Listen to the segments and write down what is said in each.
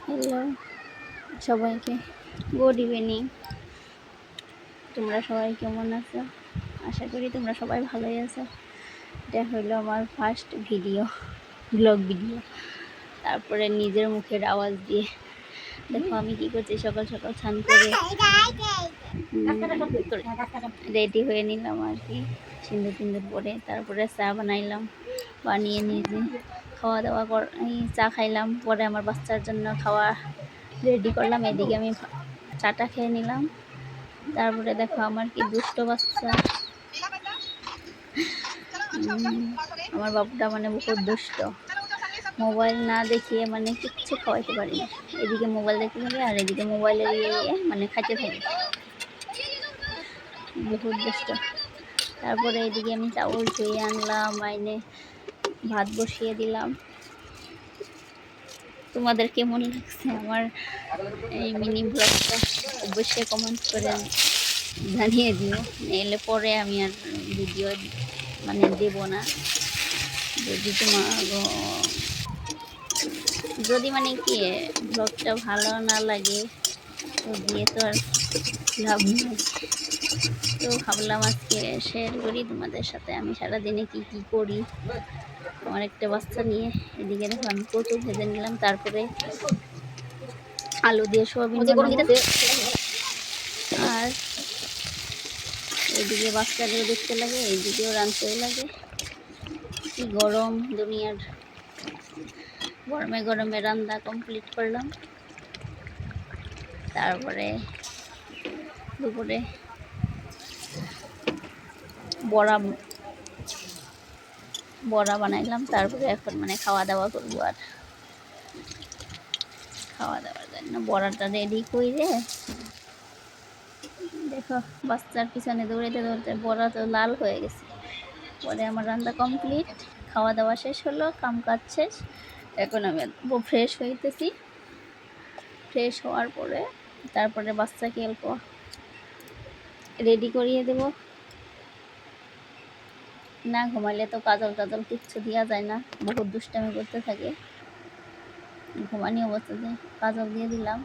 Hello সবাইকে, good evening. তোমরা সবাই কেমন আছো? আশা করি তোমরা সবাই ভালোই আছো। এটা হলো আমার ফার্স্ট ভিডিও, ব্লগ ভিডিও। তারপরে নিজের মুখের আওয়াজ দিয়ে দেখো আমি কি করছি। সকাল সকাল স্নান করে রেডি হয়ে নিলাম আর কি, সিঁদুর টিন্দুর পরে। তারপরে চা বানাইলাম, বানিয়ে নিজে খাওয়া দাওয়া চা খাইলাম। পরে আমার বাচ্চার জন্য খাওয়া রেডি করলাম। এদিকে আমি চাটা খেয়ে নিলাম। তারপরে দেখো আমার কি দুষ্ট বাচ্চা, আমার বাবুটা মানে বহুত দুষ্ট। মোবাইল না দেখিয়ে মানে কিচ্ছু খাওয়াইতে পারি না। এদিকে মোবাইল দেখতে থাকে আর এদিকে মোবাইলের মানে খাইতে থাকে, বহুত দুষ্ট। তারপরে এদিকে আমি চাউল ধুয়ে আনলাম, আইনে ভাত বসিয়ে দিলাম। তোমাদের কেমন লাগছে আমার এই মিনি ব্লগটা অবশ্যই কমেন্ট করে জানিয়ে দিও, এলে পরে আমি আর ভিডিও মানে দেব না। যদি মানে কি ব্লগটা ভালো না লাগে তো দিয়ে তো আর লাভ নেই। তো ভাবলাম আজকে শেয়ার করি তোমাদের সাথে আমি সারাদিনে কি কি করি। আমার একটা বাচ্চা নিয়ে এদিকে দেখো আমি কচু ভেজে নিলাম, তারপরে আলু দিয়ে সোয়াবিন বানাবো। আর এইদিকে বাচ্চাদেরও দেখতে লাগে, এইদিকেও রাঁধতেও লাগে। কি গরম দুনিয়ার, গরমে গরমে রান্না কমপ্লিট করলাম। তারপরে দুপুরে বড়া বড়া বানাইলাম। তারপরে এখন মানে খাওয়া দাওয়া করবো। আর খাওয়া দাওয়ার জন্য বড়াটা রেডি করে দেখো বাচ্চার পিছনে দৌড়াতে দৌড়াতে বড়া তো লাল হয়ে গেছে। পরে আমার রান্না কমপ্লিট, খাওয়া দাওয়া শেষ হলো, কাম কাজ শেষ। এখন আমি ফ্রেশ হইতেছি। ফ্রেশ হওয়ার পরে তারপরে বাচ্চাকে অল্প রেডি করিয়ে দেব। না ঘুমাইলে তো কাজল টাজল কিচ্ছু দেওয়া যায় না, বহুত দুষ্টামি করতে থাকে। ঘুমানি অবস্থাতে কাজল দিয়ে দিলাম।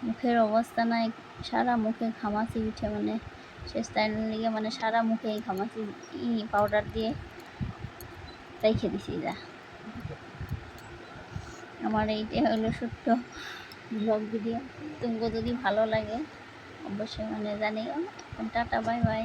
মুখের অবস্থা নাই, সারা মুখে ঘামাচি উঠে, মানে শেষ টাইমের লিগে মানে সারা মুখে এই ঘামাচি পাউডার দিয়ে রেখে দিছি। যা আমার এইটা হলো ছোট্ট ব্লগ ভিডিও। তোমাকে যদি ভালো লাগে অবশ্যই মানে জানিও। Tata, bye bye.